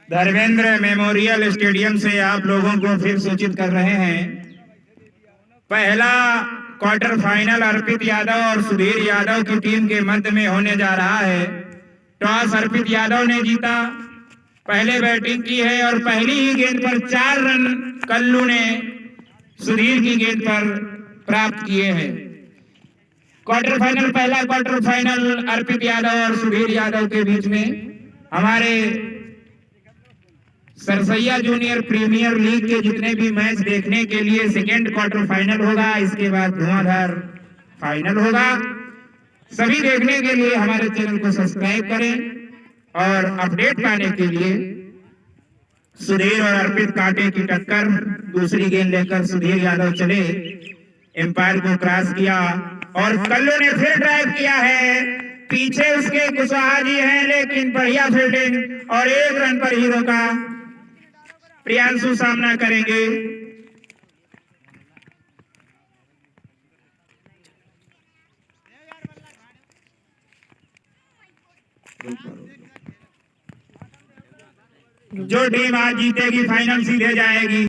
Dharmendra memorial stadium से आप लोगों को फिर सूचित कर रहे हैं, पहला क्वार्टर फाइनल अर्पित यादव और सुधीर यादव की टीम के मध्य में होने जा रहा है। टॉस अर्पित यादव ने जीता, पहले बैटिंग की है और पहली ही गेंद पर 4 रन कल्लू ने सुधीर की गेंद पर प्राप्त किए हैं। क्वार्टर फाइनल, पहला क्वार्टर फाइनल अर्पित यादव और सुधीर यादव के बीच में हमारे सरसैया जूनियर प्रीमियर लीग के जितने भी मैच देखने के लिए सेकेंड क्वार्टर फाइनल होगा, इसके बाद धुआंधार फाइनल होगा। सभी देखने के लिए हमारे चैनल को सब्सक्राइब करें और अपडेट पाने के लिए सुधीर और अर्पित कांटे की टक्कर, दूसरी गेंद लेकर सुधीर यादव चले, एम्पायर को क्रॉस किया और कल्लू ने फिर ड्राइव किया है। पीछे उसके कुशवाहा जी हैं, लेकिन बढ़िया फील्डिंग और 1 रन पर ही रोका। प्रियांशु सामना करेंगे। जो टीम आज जीतेगी फाइनल सीधे जाएगी।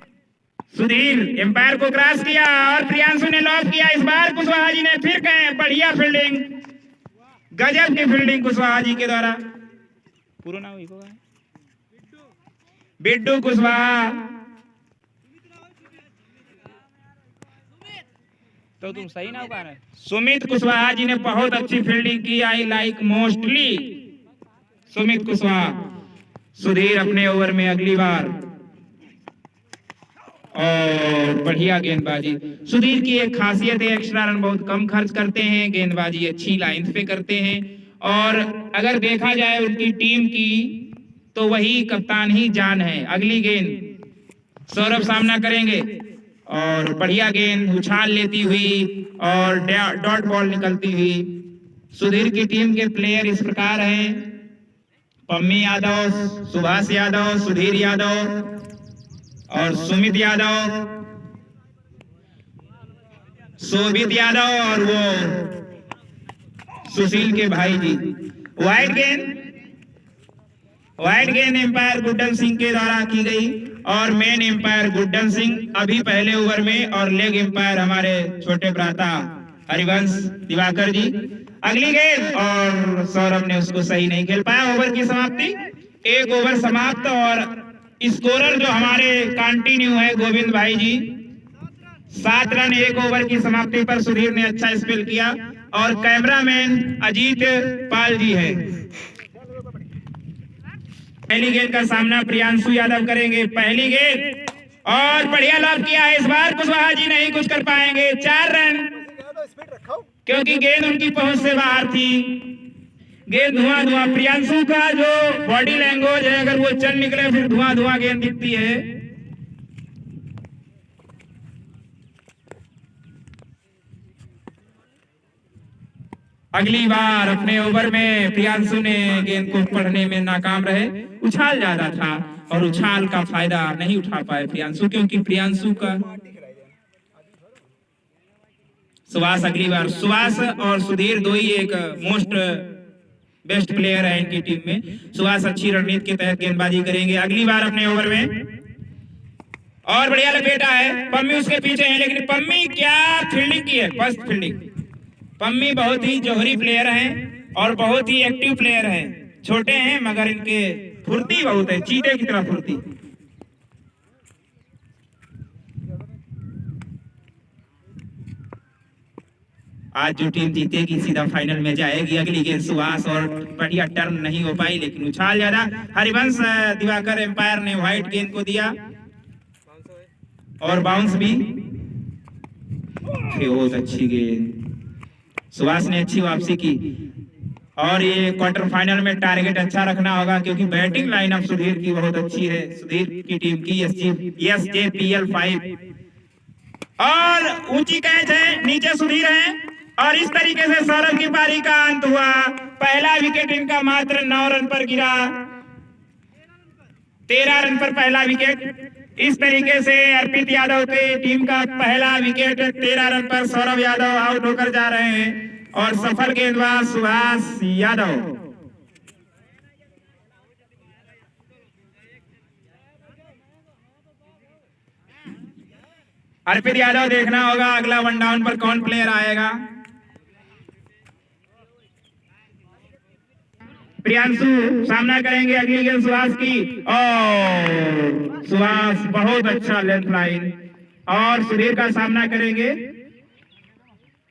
सुधीर एम्पायर को क्रॉस किया और प्रियांशु ने लॉक किया। इस बार कुशवाहा जी ने फिर कहे बढ़िया फील्डिंग, गजब की फील्डिंग कुशवाहा जी के द्वारा। पूरा नाम ही होगा बिट्टू कुशवाहा। तो तुम सही ना होगा। सुमित कुशवाहा जी ने बहुत अच्छी फील्डिंग की। I like mostly Sumit Kushwaha. Sudhir अपने ओवर में अगली बार और बढ़िया गेंदबाजी। सुधीर की एक खासियत है, एक्स्ट्रा रन बहुत कम खर्च करते हैं, गेंदबाजी अच्छी लाइन पे करते हैं और अगर देखा जाए उनकी टीम की तो वही कप्तान ही जान है। अगली गेंद सौरभ सामना करेंगे और बढ़िया गेंद उछाल लेती हुई और डॉट बॉल निकलती हुई। सुधीर की टीम के प्लेयर इस प्रकार हैं: पम्मी यादव, सुभाष यादव, सुधीर यादव और सुमित यादव, शोभित यादव और वो सुशील के भाई जी। वाइड गेंद एम्पायर गुड्डन सिंह के द्वारा की गई और मेन एम्पायर गुड्डन सिंह अभी पहले ओवर में और लेग एम्पायर हमारे छोटे भ्राता हरिवंश दिवाकर जी। अगली गेंद और सौरभ ने उसको सही नहीं खेल पाया। ओवर की समाप्ति, 1 ओवर समाप्त और स्कोरर जो हमारे कंटिन्यू है गोविंद भाई जी, 7 रन 1 ओवर की समाप्ति पर। सुधीर ने अच्छा स्पेल किया और कैमरामैन अजीत पाल जी है। पहली गेंद का सामना प्रियांशु यादव करेंगे। पहली गेंद और बढ़िया लॉब किया है। इस बार कुशवाहा जी नहीं कुछ कर पाएंगे। 4 रन, क्योंकि गेंद उनकी पहुंच से बाहर थी। गेंद धुआं। प्रियांशु का जो बॉडी लैंग्वेज है, अगर वो चल निकले फिर धुआं गेंद दिखती है। अगली बार अपने ओवर में प्रियांशु ने गेंद को पढ़ने में नाकाम रहे। उछाल ज्यादा था और उछाल का फायदा नहीं उठा पाए प्रियांशु, क्योंकि प्रियांशु का सुभाष, अगली बार सुभाष और सुधीर दो ही एक मोस्ट बेस्ट प्लेयर है इनकी टीम में। सुभाष अच्छी रणनीति के तहत गेंदबाजी करेंगे अगली बार अपने ओवर में और बढ़िया लपेटा है। पम्मी उसके पीछे है, लेकिन पम्मी क्या फील्डिंग की है, फर्स्ट फील्डिंग। पम्मी बहुत ही जौहरी प्लेयर हैं और बहुत ही एक्टिव प्लेयर हैं। छोटे हैं मगर इनके फुर्ती बहुत है, चीते की तरह फुर्ती। आज जो टीम जीतेगी सीधा फाइनल में जाएगी। अगली गेंद सुहास और बढ़िया टर्न नहीं हो पाई, लेकिन उछाल ज्यादा। हरिवंश दिवाकर एम्पायर ने व्हाइट गेंद को दिया और बाउंस भी। बहुत अच्छी गेंद, सुभाष ने अच्छी वापसी की और ये क्वार्टर फाइनल में टारगेट अच्छा रखना होगा, क्योंकि बैटिंग लाइनअप सुधीर की बहुत अच्छी है। सुधीर की टीम की SJPL 5 और ऊंची कैच है, नीचे सुधीर है और इस तरीके से सौरभ की पारी का अंत हुआ। पहला विकेट इनका मात्र 9 रन पर गिरा, 13 रन पर पहला विकेट। इस तरीके से अर्पित यादव की टीम का पहला विकेट 13 रन पर सौरभ यादव आउट होकर जा रहे हैं और सफल गेंदबाज सुभाष यादव। अर्पित यादव देखना होगा अगला वन डाउन पर कौन प्लेयर आएगा। प्रियांशु सामना करेंगे अगली गेंद सुभाष की, और सुभाष बहुत अच्छा लेंथ लाइन, और सुधीर का सामना करेंगे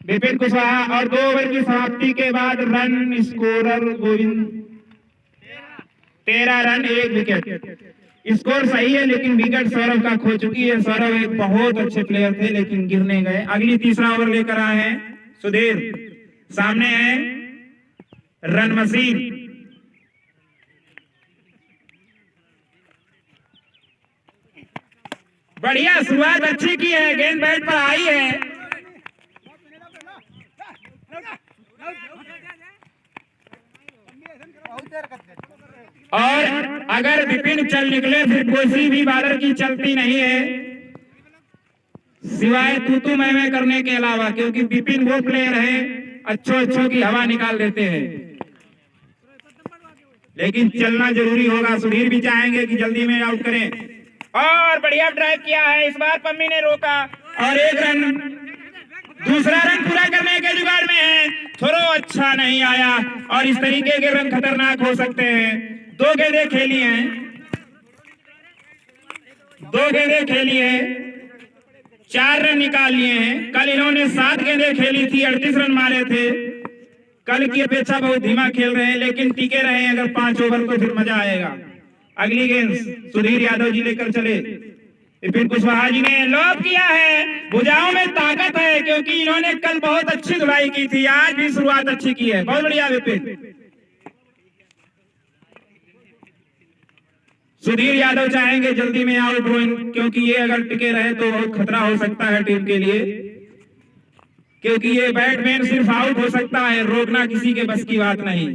विपिन कुशवाहा। और 2 ओवर की समाप्ति के बाद run scorer Govind 13 run 1 wicket. Score सही है लेकिन विकेट सौरभ का खो चुकी है। सौरभ एक बहुत अच्छे प्लेयर थे लेकिन गिरने गए। अगली तीसरा ओवर लेकर आए हैं सुधीर, सामने है रन मशीन। बढ़िया शुरुआत अच्छी की है, गेंद बैट पर आई है। और अगर विपिन चल निकले फिर कोई भी बॉलर की चलती नहीं है सिवाय तू मैं करने के अलावा, क्योंकि विपिन वो प्लेयर है अच्छों की हवा निकाल देते हैं। लेकिन चलना जरूरी होगा। सुधीर भी चाहेंगे कि जल्दी में आउट करें, और बढ़िया ड्राइव किया है। इस बार पम्मी ने रोका और 1 रन, दूसरा रन पूरा करने के जुगाड़ में है। थोड़ा अच्छा नहीं आया, और इस तरीके के रन खतरनाक हो सकते हैं। 2 गेंदें खेली हैं, 2 गेंदें खेली है, 4 रन निकाल लिए हैं। कल इन्होंने 7 गेंदें खेली थी, 38 रन मारे थे। कल की अपेक्षा बहुत धीमा खेल रहे हैं, लेकिन टिके रहे अगर 5 ओवर तो फिर मजा आएगा। अगली गेंद सुधीर यादव जी लेकर चले। विपिन कुशवाहा जी ने लॉब किया है, भुजाओं में ताकत है क्योंकि इन्होंने कल बहुत अच्छी धुलाई की थी, आज भी शुरुआत अच्छी की है। बहुत बढ़िया विपिन। सुधीर यादव चाहेंगे जल्दी में आउट हो, क्योंकि ये अगर टिके रहे तो बहुत खतरा हो सकता है टीम के लिए, क्योंकि ये बैट्समैन सिर्फ आउट हो सकता है, रोकना किसी के बस की बात नहीं।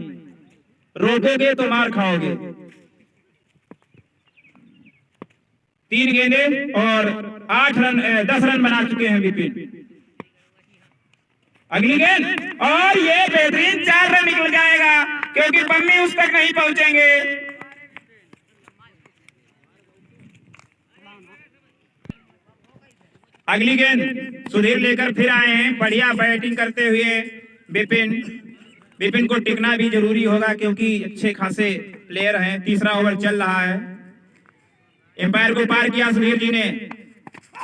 रोकोगे तो मार खाओगे। 3 गेंदें और 8 रन 10 रन बना चुके हैं विपिन। अगली गेंद, और ये बेहतरीन 4 रन निकल जाएगा क्योंकि पम्मी उस तक नहीं पहुंचेंगे। अगली गेंद सुधीर लेकर फिर आए हैं, बढ़िया बैटिंग करते हुए विपिन को टिकना भी जरूरी होगा क्योंकि अच्छे खासे प्लेयर हैं। तीसरा ओवर चल रहा है, एम्पायर को पार किया सुधीर जी ने,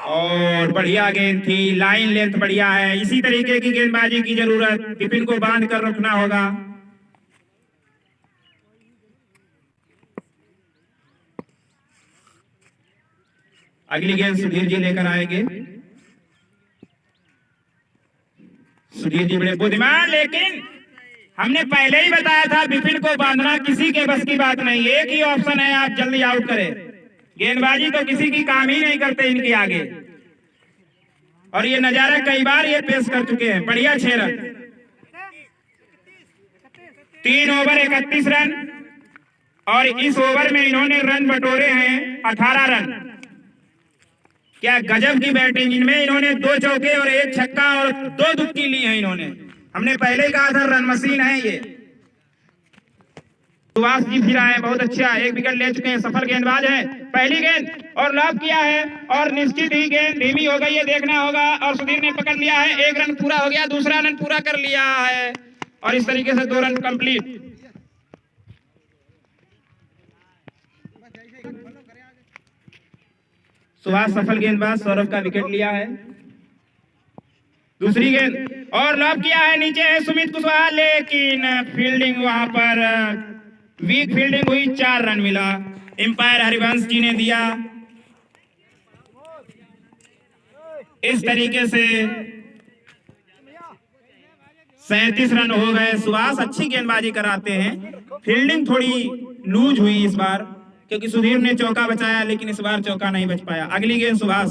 और बढ़िया गेंद थी, लाइन लेंथ बढ़िया है। इसी तरीके की गेंदबाजी की जरूरत, विपिन को बांध कर रखना होगा। अगली गेंद सुधीर जी लेकर आएंगे। सुधीर जी बड़े बुद्धिमान, लेकिन हमने पहले ही बताया था विपिन को बांधना किसी के बस की बात नहीं। एक ही ऑप्शन है, आप जल्दी आउट करें। गेंदबाजी तो किसी की काम ही नहीं करते इनके आगे, और ये नजारा कई बार ये पेश कर चुके हैं। बढ़िया 6 रन, 3 ओवर 31 रन, और इस ओवर में इन्होंने रन बटोरे हैं 18 रन। क्या गजब की बैटिंग, इनमें इन्होंने 2 चौके और 1 छक्का और 2 दुक्की ली है इन्होंने। हमने पहले ही कहा था रन मशीन है ये। सुभाष जी फिर आए, बहुत अच्छा, 1 विकेट ले चुके हैं, सफल गेंदबाज है। पहली गेंद और लॉक किया है, और निश्चित ही गेंद धीमी हो गई है, देखना होगा। और सुधीर ने पकड़ लिया है, 1 रन पूरा हो गया, दूसरा रन पूरा कर लिया है, और इस तरीके से 2 रन कंप्लीट। सुभाष सफल गेंदबाज, सौरभ का विकेट लिया है। दूसरी गेंद और लॉक किया है, नीचे है सुमित कुशवाहा, लेकिन फील्डिंग वहां पर वीक फील्डिंग हुई, 4 रन मिला। एम्पायर हरिवंश जी ने दिया। इस तरीके से 37 रन हो गए। सुभाष अच्छी गेंदबाजी कराते हैं, फील्डिंग थोड़ी लूज हुई इस बार, क्योंकि सुधीर ने चौका बचाया लेकिन इस बार चौका नहीं बच पाया। अगली गेंद सुभाष,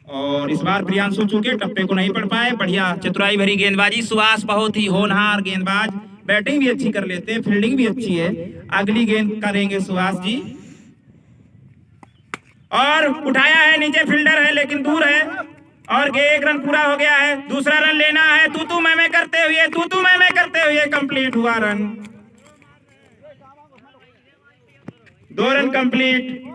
और इस बार प्रियांशु चूके टप्पे को नहीं पड़ पाए। बढ़िया चतुराई भरी गेंदबाजी, सुभाष बहुत ही होनहार गेंदबाज, बैटिंग भी अच्छी कर लेते हैं, फील्डिंग भी अच्छी है। अगली गेंद करेंगे सुभाष जी, और उठाया है, नीचे फील्डर है लेकिन दूर है, और 1 रन पूरा हो गया है। दूसरा रन लेना है, तू मैं करते हुए कंप्लीट हुआ run. 2 run complete.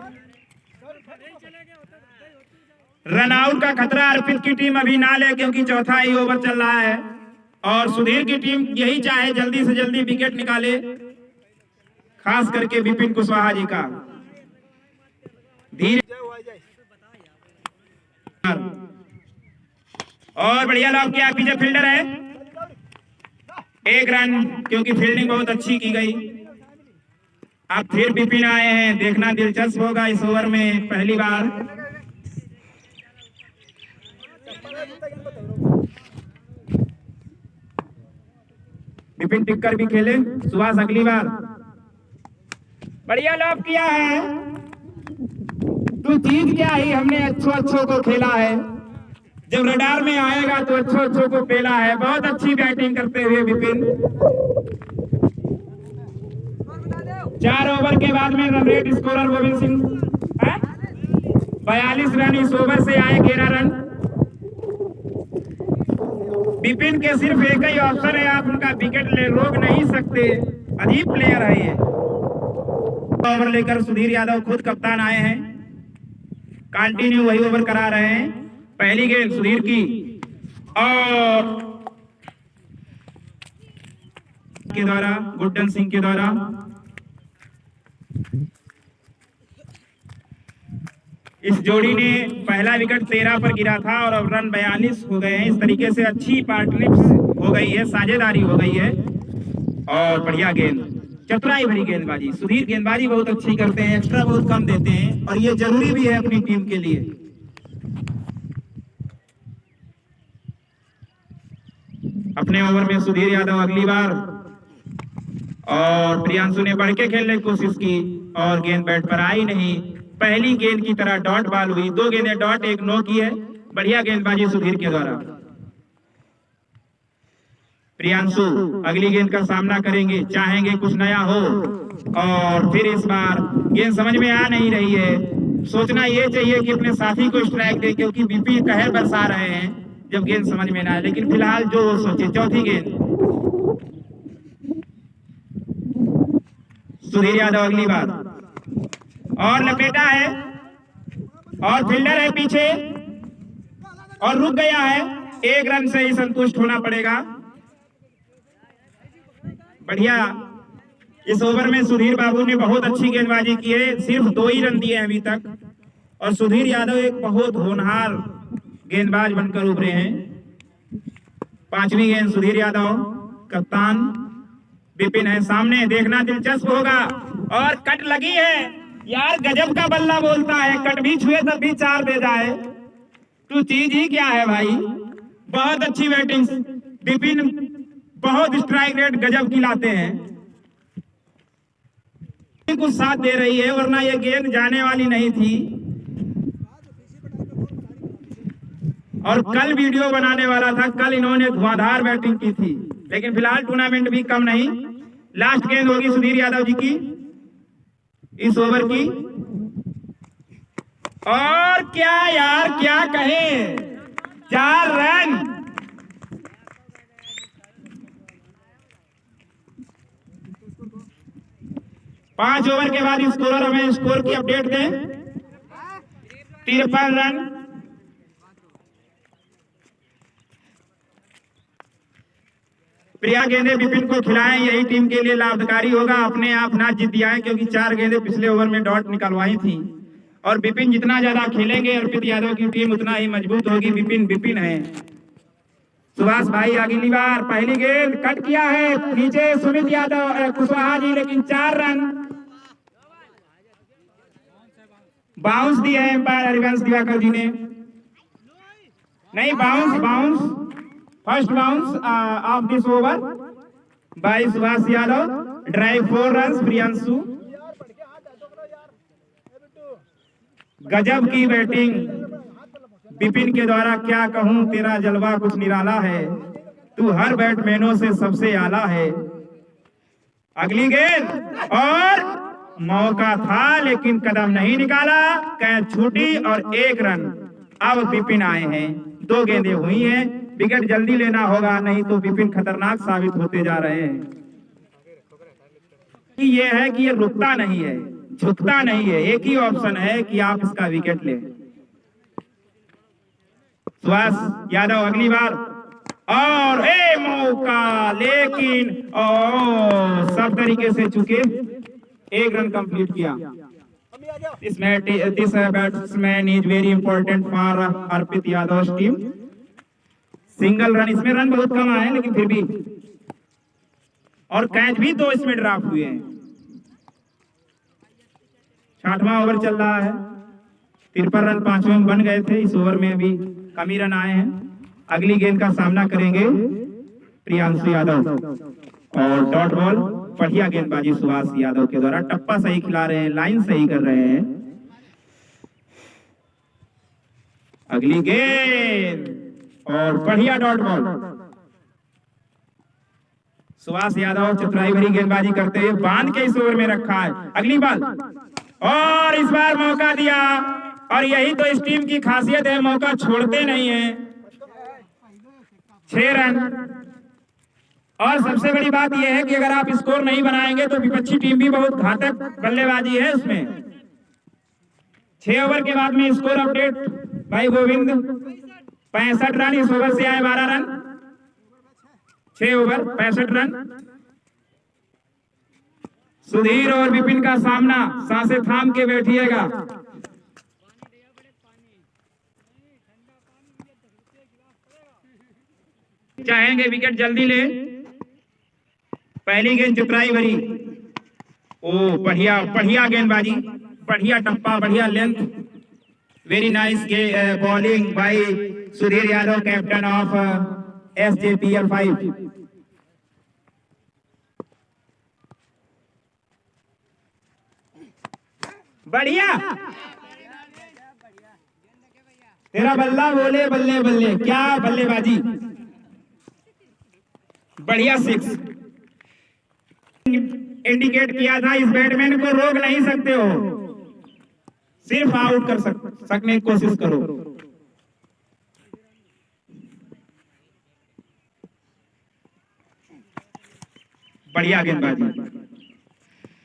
Run out का खतरा अर्पित की टीम अभी ना ले, क्योंकि चौथा ही ओवर चल रहा है और सुधीर की टीम यही चाहे जल्दी से जल्दी विकेट निकाले, खास करके विपिन कुशवाहा जी का। धीरे और बढ़िया लॉक किया, पीछे फील्डर है, 1 रन, क्योंकि फील्डिंग बहुत अच्छी की गई। अब फिर विपिन आए हैं, देखना दिलचस्प होगा इस ओवर में पहली बार। विपिन टिक्कर भी खेले, सुभाष अगली बार। बढ़िया लॉक किया है, तू जीत क्या ही, हमने अच्छों को खेला है, जब रडार में आएगा तो अच्छों को पेला है। बहुत अच्छी बैटिंग करते हुए विपिन। 4 ओवर के बाद में run rate scorer Govind Singh 42 run इस ओवर से आए, 13 रन। विपिन के सिर्फ एक ही ऑप्शन है, आप उनका विकेट रोक नहीं सकते, अजीब प्लेयर है ये। ओवर लेकर सुधीर यादव खुद कप्तान आए हैं, कंटिन्यू वही ओवर करा रहे हैं। पहली गेंद सुधीर की और के द्वारा, गुड्डन सिंह के द्वारा। इस जोड़ी ने पहला विकेट 13 पर गिरा था और अब रन 42 हो गए हैं। इस तरीके से अच्छी पार्टनरशिप हो गई है, साझेदारी हो गई है और बढ़िया गेंद, चतुराई भरी गेंदबाजी। सुधीर गेंदबाजी बहुत अच्छी करते हैं, एक्स्ट्रा बहुत कम देते हैं और ये जरूरी भी है अपनी टीम के लिए। अपने ओवर में सुधीर यादव अगली बार, और प्रियांशु ने बढ़ के खेलने की कोशिश की और गेंद बैट पर आई नहीं। पहली गेंद की तरह डॉट बॉल हुई, 2 गेंदें डॉट 1 नो की है। बढ़िया गेंदबाजी सुधीर के द्वारा। प्रियांशु अगली गेंद का सामना करेंगे, चाहेंगे कुछ नया हो और फिर इस बार गेंद समझ में आ नहीं रही है। सोचना ये चाहिए कि अपने साथी को स्ट्राइक दे, क्योंकि विपिन कहर बरसा रहे हैं जब गेंद समझ में ना आए, लेकिन फिलहाल जो वो सोचे। चौथी गेंद सुधीर यादव अगली बार, और लपेटा है और फील्डर है पीछे और रुक गया है। 1 रन से ही संतुष्ट होना पड़ेगा। बढ़िया, इस ओवर में सुधीर बाबू ने बहुत अच्छी गेंदबाजी की है, सिर्फ 2 ही रन दिए हैं अभी तक और सुधीर यादव एक बहुत होनहार गेंदबाज बनकर उभरे हैं। 5वीं गेंद सुधीर यादव, कप्तान विपिन है सामने, देखना दिलचस्प होगा और कट लगी है। यार गजब का बल्ला बोलता है, कट भी छुए तब भी 4 दे जाए, तो चीज ही क्या है भाई। बहुत अच्छी बैटिंग, विपिन बहुत स्ट्राइक रेट गजब की लाते हैं, कुछ साथ दे रही है, वरना ये गेंद जाने वाली नहीं थी। और कल वीडियो बनाने वाला था, कल इन्होंने धुआंधार बैटिंग की थी, लेकिन फिलहाल टूर्नामेंट भी कम नहीं। लास्ट गेंद होगी सुधीर यादव जी की इस ओवर की, और क्या यार क्या कहें, 4 रन। पांच ओवर के बाद स्कोरर हमें स्कोर की अपडेट दें। 53 रन। प्रिया गेंदे विपिन को खिलाएं, यही टीम के लिए लाभकारी होगा। अपने आप ना जीत जाए, क्योंकि 4 गेंदें पिछले ओवर में डॉट निकलवाई थी और विपिन जितना ज्यादा खेलेंगे अर्पित यादव की टीम उतना ही मजबूत होगी। विपिन है। सुभाष भाई अगली बार, पहली गेंद कट किया है नीचे सुमित यादव कुशवाहा जी, लेकिन 4 रन। बाउंस दिया है एम्पायर हरिवंश दिवाकर जी ने, नहीं bounce first bounce off this over by Subhash Yadav. Drive 4 run. Priyanshu गजब की बैटिंग विपिन के द्वारा, क्या कहूं, तेरा जलवा कुछ निराला है, तू हर बैट्समैनों से सबसे आला है। अगली गेंद, और मौका था लेकिन कदम नहीं निकाला, कैच छूटी और 1 रन। अब विपिन आए हैं, 2 गेंदें हुई हैं, विकेट जल्दी लेना होगा, नहीं तो विपिन खतरनाक साबित होते जा रहे हैं। ये है कि ये रुकता नहीं है, झुकता नहीं है, एक ही ऑप्शन है कि आप इसका विकेट लें। सुभाष यादव अगली बार, और मौका, लेकिन सब तरीके से चुके, एक रन कंप्लीट किया। This batsman is very important for Arpit Yadav team. Single run, इसमें रन बहुत कम आए लेकिन फिर भी, और कैच भी 2 इसमें ड्रॉप हुए हैं। 60वां ओवर चल रहा है, 53 रन 5वें में बन गए थे, इस ओवर में भी कम ही रन आए हैं। अगली गेंद का सामना करेंगे प्रियांशु यादव, और डॉट बॉल, बढ़िया गेंदबाजी सुभाष यादव के द्वारा, टप्पा सही खिला रहे हैं, लाइन सही कर रहे हैं। अगली गेंद और बढ़िया डॉट बॉल, सुभाष यादव चतुराई भरी गेंदबाजी करते हुए बांध के इस ओवर में रखा है। अगली बाल, और इस बार मौका दिया, और यही तो इस टीम की खासियत है, मौका छोड़ते नहीं है। 6 रन, और सबसे बड़ी बात यह है कि अगर आप स्कोर नहीं बनाएंगे तो विपक्षी टीम भी बहुत घातक बल्लेबाजी है उसमें। 6 ओवर के बाद में स्कोर अपडेट भाई गोविंद, 65 रन, इस ओवर से आए 12 रन, 6 ओवर 65 रन। सुधीर और विपिन का सामना, सांसें थाम के बैठिएगा। चाहेंगे विकेट जल्दी ले। पहली गेंद चुतराई भरी, बढ़िया बढ़िया गेंदबाजी, बढ़िया टप्पा, बढ़िया length, very nice bowling bye Sudhir Yadav, captain of SJPL 5। बढ़िया, तेरा बल्ला बोले बल्ले बल्ले, क्या बल्लेबाजी, बढ़िया 6 इंडिकेट किया था। इस बैटमैन को रोक नहीं सकते हो, सिर्फ आउट कर सकने की कोशिश करो। बढ़िया गेंदबाजी,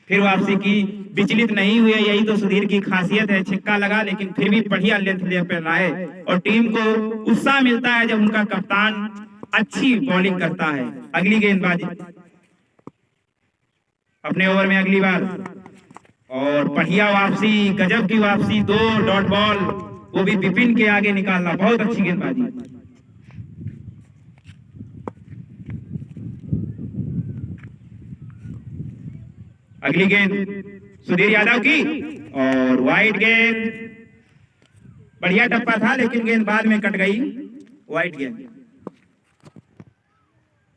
फिर वापसी की, विचलित नहीं हुए, यही तो सुधीर की खासियत है। छिक्का लगा लेकिन फिर भी बढ़िया लेंथ ले पे लाए, और टीम को उत्साह मिलता है जब उनका कप्तान अच्छी बॉलिंग करता है। अगली गेंदबाजी अपने ओवर में अगली बार, और बढ़िया वापसी, गजब की वापसी, 2 डॉट बॉल, वो भी विपिन के आगे निकालना, बहुत अच्छी गेंदबाजी। अगली गेंद सुधीर यादव की, और वाइड गेंद, बढ़िया टप्पा था लेकिन गेंद बाद में कट गई, वाइड गेंद।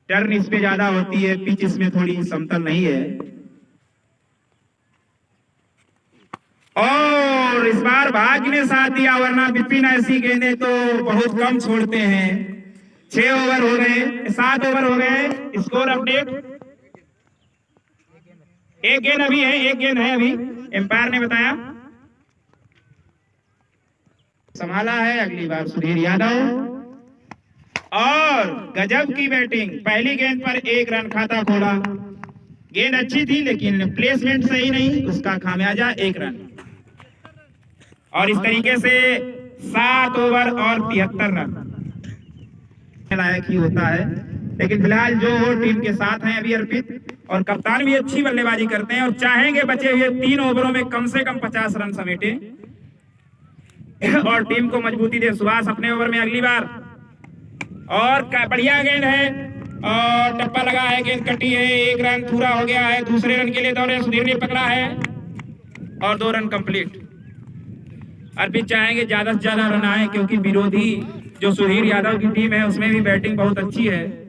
टर्न इस पे ज्यादा होती है, पिच इसमें थोड़ी समतल नहीं है, और इस बार भाग्य ने साथ दिया, वरना विपिन ऐसी गेंदें तो बहुत कम छोड़ते हैं। 6 ओवर हो गए, 7 ओवर हो गए। स्कोर अपडेट, एक गेंद अभी है, एक गेंद है अभी, एम्पायर ने बताया। संभाला है अगली बार सुधीर यादव, और गजब की बैटिंग, पहली गेंद पर 1 रन खाता खोला। गेंद अच्छी थी लेकिन प्लेसमेंट सही नहीं, उसका खामियाजा 1 रन। और इस तरीके से 7 ओवर और 73 रन लायक ही होता है। लेकिन फिलहाल जो हो टीम के साथ हैं अभी अर्पित, और कप्तान भी अच्छी बल्लेबाजी करते हैं, और चाहेंगे बचे हुए 3 ओवरों में कम से कम 50 रन समेटे और टीम को मजबूती दे। सुभाष अपने ओवर में अगली बार, और बढ़िया गेंद है, और टप्पा लगा है, गेंद कटी है, 1 रन पूरा हो गया है। दूसरे रन के लिए दौड़े, सुधीर ने पकड़ा है, और 2 रन कंप्लीट। अर्पित चाहेंगे ज्यादा से ज्यादा रन आए, क्योंकि विरोधी जो सुधीर यादव की टीम है उसमें भी बैटिंग बहुत अच्छी है,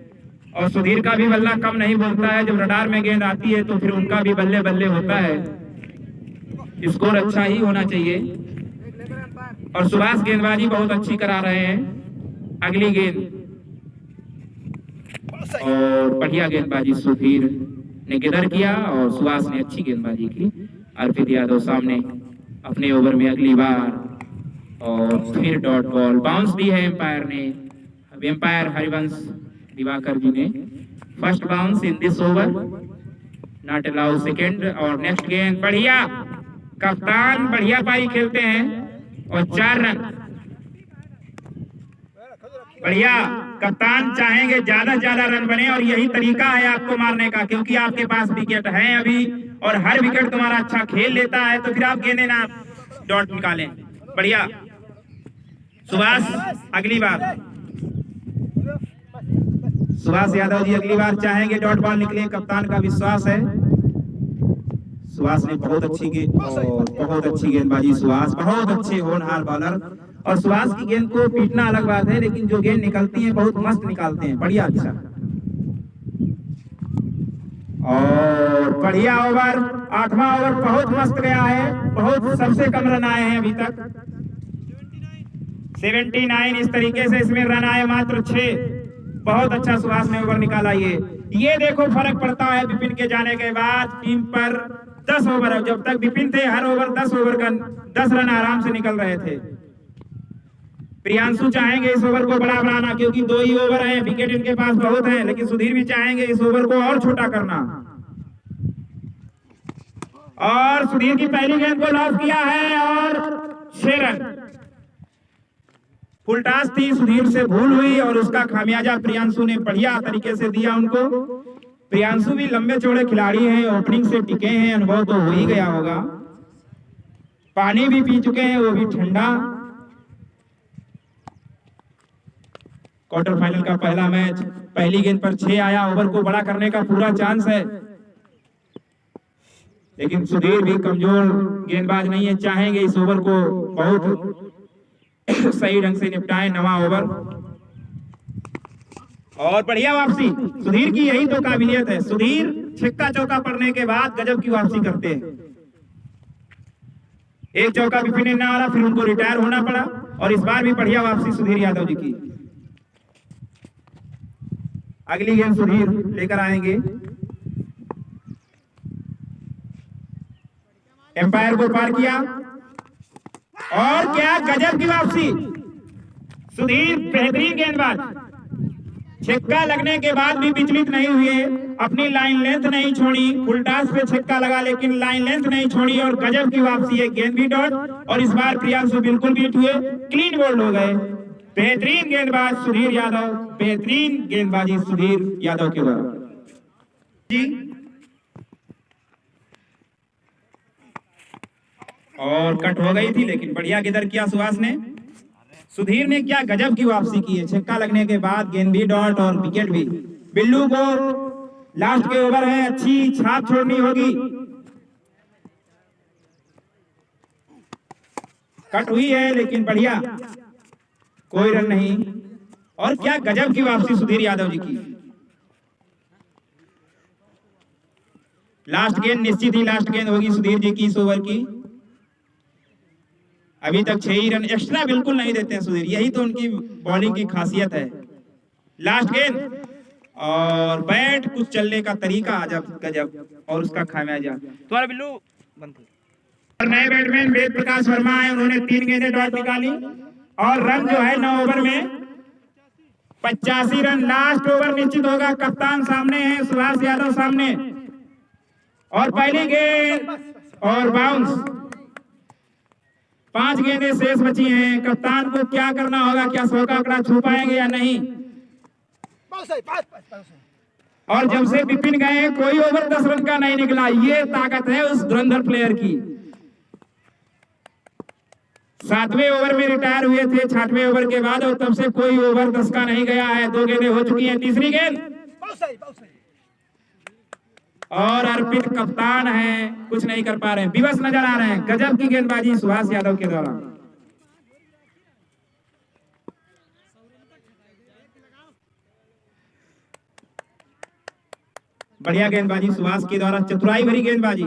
और सुधीर का भी बल्ला कम नहीं बोलता है। जब रडार में गेंद आती है तो फिर उनका भी बल्ले बल्ले होता है। स्कोर अच्छा ही होना चाहिए, और सुभाष गेंदबाजी बहुत अच्छी करा रहे हैं। अगली गेंद, और बढ़िया गेंदबाजी सुधीर ने किधर किया, और सुभाष ने अच्छी गेंदबाजी की। अर्पित यादव सामने अपने ओवर में अगली बार, और फिर डॉट बॉल, बाउंस दी है एम्पायर ने। अब एम्पायर हरिवंश दिवाकर जी ने, first bounce in this over, not allow second. और नेक्स्ट गेंद, बढ़िया, कप्तान बढ़िया पारी खेलते हैं, और 4 रन। बढ़िया। कप्तान चाहेंगे ज्यादा से ज्यादा रन बने और यही तरीका है आपको मारने का, क्योंकि आपके पास विकेट है अभी और हर विकेट तुम्हारा अच्छा खेल लेता है, तो फिर आप गेंदे ना डॉट निकालें। बढ़िया सुभाष, अगली बार सुभाष यादव जी अगली बार चाहेंगे डॉट बॉल निकले, कप्तान का विश्वास है। सुभाष ने बहुत अच्छी गेंदबाजी, सुभाष बहुत अच्छे होनहार बॉलर। और सुभाष की गेंद को पीटना अलग बात है, लेकिन जो गेंद निकलती है बहुत मस्त निकालते हैं। बढ़िया, अच्छा और बढ़िया ओवर, 8वां ओवर बहुत मस्त गया है, बहुत सबसे कम रन आए हैं अभी तक 79। इस तरीके से इसमें रन आए मात्र 6। बहुत अच्छा सुभाष ने ओवर निकाला। ये देखो फर्क पड़ता है विपिन के जाने के बाद टीम पर। 10 ओवर, जब तक विपिन थे हर ओवर 10 ओवर का 10 रन आराम से निकल रहे थे। प्रियांशु चाहेंगे इस ओवर को बड़ा बनाना, क्योंकि 2 ही ओवर है, विकेट इनके पास बहुत है, लेकिन सुधीर भी चाहेंगे इस ओवर को और छोटा करना। और सुधीर की पहली गेंद को लॉस किया है और 6 रन। फुल टॉस थी, सुधीर से भूल हुई और उसका खामियाजा प्रियांशु ने बढ़िया तरीके से दिया उनको। प्रियांशु भी लंबे चौड़े खिलाड़ी हैं, ओपनिंग से टिके हैं, अनुभव तो हो ही गया होगा। पानी भी पी चुके हैं, वो भी ठंडा। क्वार्टर फाइनल का पहला मैच, पहली गेंद पर 6 आया, ओवर को बड़ा करने का पूरा चांस है, लेकिन सुधीर भी कमजोर गेंदबाज नहीं है, चाहेंगे इस ओवर को बहुत सही ढंग से निपटाएं। 9वां ओवर और बढ़िया वापसी, सुधीर की यही तो काबिलियत है। सुधीर छक्का चौका पड़ने के बाद गजब की वापसी करते हैं। एक चौका विपिन ने ना मारा, फिर उनको रिटायर होना पड़ा और इस बार भी बढ़िया वापसी सुधीर यादव जी की। अगली गेंद सुधीर लेकर आएंगे। एम्पायर को पार किया और क्या गजब की वापसी। सुधीर बेहतरीन गेंदबाज, छक्का लगने के बाद भी विचलित नहीं हुए, अपनी लाइन लेंथ नहीं छोड़ी। फुल टॉस पे छक्का लगा लेकिन लाइन लेंथ नहीं छोड़ी और गजब की वापसी है। गेंद भी डॉट और इस बार प्रियांशु बिल्कुल बीट हुए, क्लीन बोल्ड हो गए। बेहतरीन गेंदबाज सुधीर यादव, बेहतरीन गेंदबाजी सुधीर यादव के द्वारा जी। और कट हो गई थी, लेकिन बढ़िया किधर किया सुभाष ने। सुधीर ने क्या गजब की वापसी की है, छक्का लगने के बाद गेंद भी डॉट और विकेट भी। बिल्लू को लास्ट के ओवर है, अच्छी छाप छोड़नी होगी। कट हुई है लेकिन बढ़िया, कोई रन नहीं। और क्या गजब की वापसी सुधीर यादव जी की। लास्ट गेंद निश्चित ही लास्ट गेंद होगी सुधीर जी की इस ओवर की। अभी तक 6 ही रन, एक्स्ट्रा बिल्कुल नहीं देते हैं सुधीर, यही तो उनकी बॉलिंग की खासियत है। लास्ट गेंद और बैट कुछ चलने का तरीका अजब गजब और उसका खामियाजा। तुम्हारा बिल्लू और नए बैट्समैन वेद प्रकाश वर्मा है, उन्होंने 3 गेंदें डॉट निकाली और रन जो है 9 ओवर में 85 रन। लास्ट ओवर निश्चित होगा, कप्तान सामने है, सुभाष यादव सामने और पहली गेंद और बाउंस। 5 गेंदें शेष बची हैं। कप्तान को क्या करना होगा, क्या 100 का आंकड़ा छू पाएंगे या नहीं। और जब से विपिन गए कोई ओवर 10 रन का नहीं निकला, ये ताकत है उस धुरंधर प्लेयर की। 7वें ओवर में रिटायर हुए थे 6वें ओवर के बाद और तब से कोई ओवर 10 का नहीं गया है। 2 गेंदें हो चुकी हैं, तीसरी गेंद और अर्पित कप्तान है, कुछ नहीं कर पा रहे हैं, विवश नजर आ रहे हैं। गजब की गेंदबाजी सुभाष यादव के द्वारा। बढ़िया गेंदबाजी सुभाष के द्वारा, चतुराई भरी गेंदबाजी।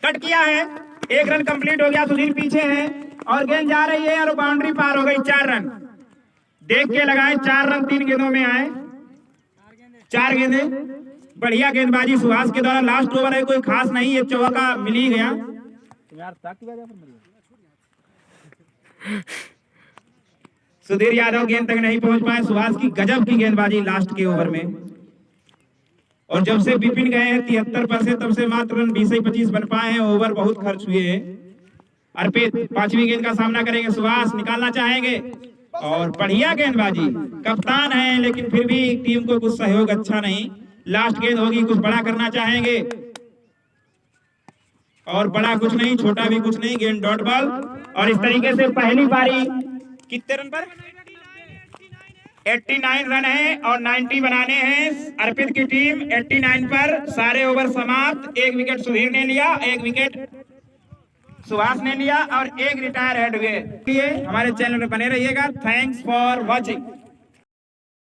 कट किया है, 1 रन कंप्लीट हो गया, सुधीर पीछे है और गेंद जा रही है और बाउंड्री पार हो गई। 4 रन देख के लगाए, 4 रन 3 गेंदों में आए, 4 गेंदें। बढ़िया गेंदबाजी सुभाष के द्वारा। लास्ट ओवर है, कोई खास नहीं, ये चौका मिल ही गया। सुधीर यादव गेंद तक नहीं पहुंच पाए। सुभाष की गजब की गेंदबाजी लास्ट के ओवर में। और जब से विपिन गए हैं 73 पर से, तब से मात्र रन 20 से 25 बन पाए हैं, ओवर बहुत खर्च हुए हैं। अर्पित 5वीं गेंद का सामना करेंगे, सुभाष निकालना चाहेंगे और बढ़िया गेंदबाजी, कप्तान है लेकिन फिर भी टीम को कुछ सहयोग अच्छा नहीं। लास्ट गेंद होगी, कुछ बड़ा करना चाहेंगे और बड़ा कुछ नहीं, छोटा भी कुछ नहीं, गेंद डॉट बॉल। और इस तरीके से पहली पारी कितने रन पर? 89 रन है और 90 बनाने हैं अर्पित की टीम। 89 पर सारे ओवर समाप्त। 1 विकेट सुधीर ने लिया, 1 विकेट सुभाष ने लिया और 1 रिटायर हेड हुए। हमारे चैनल में बने रहिएगा। Thanks for watching.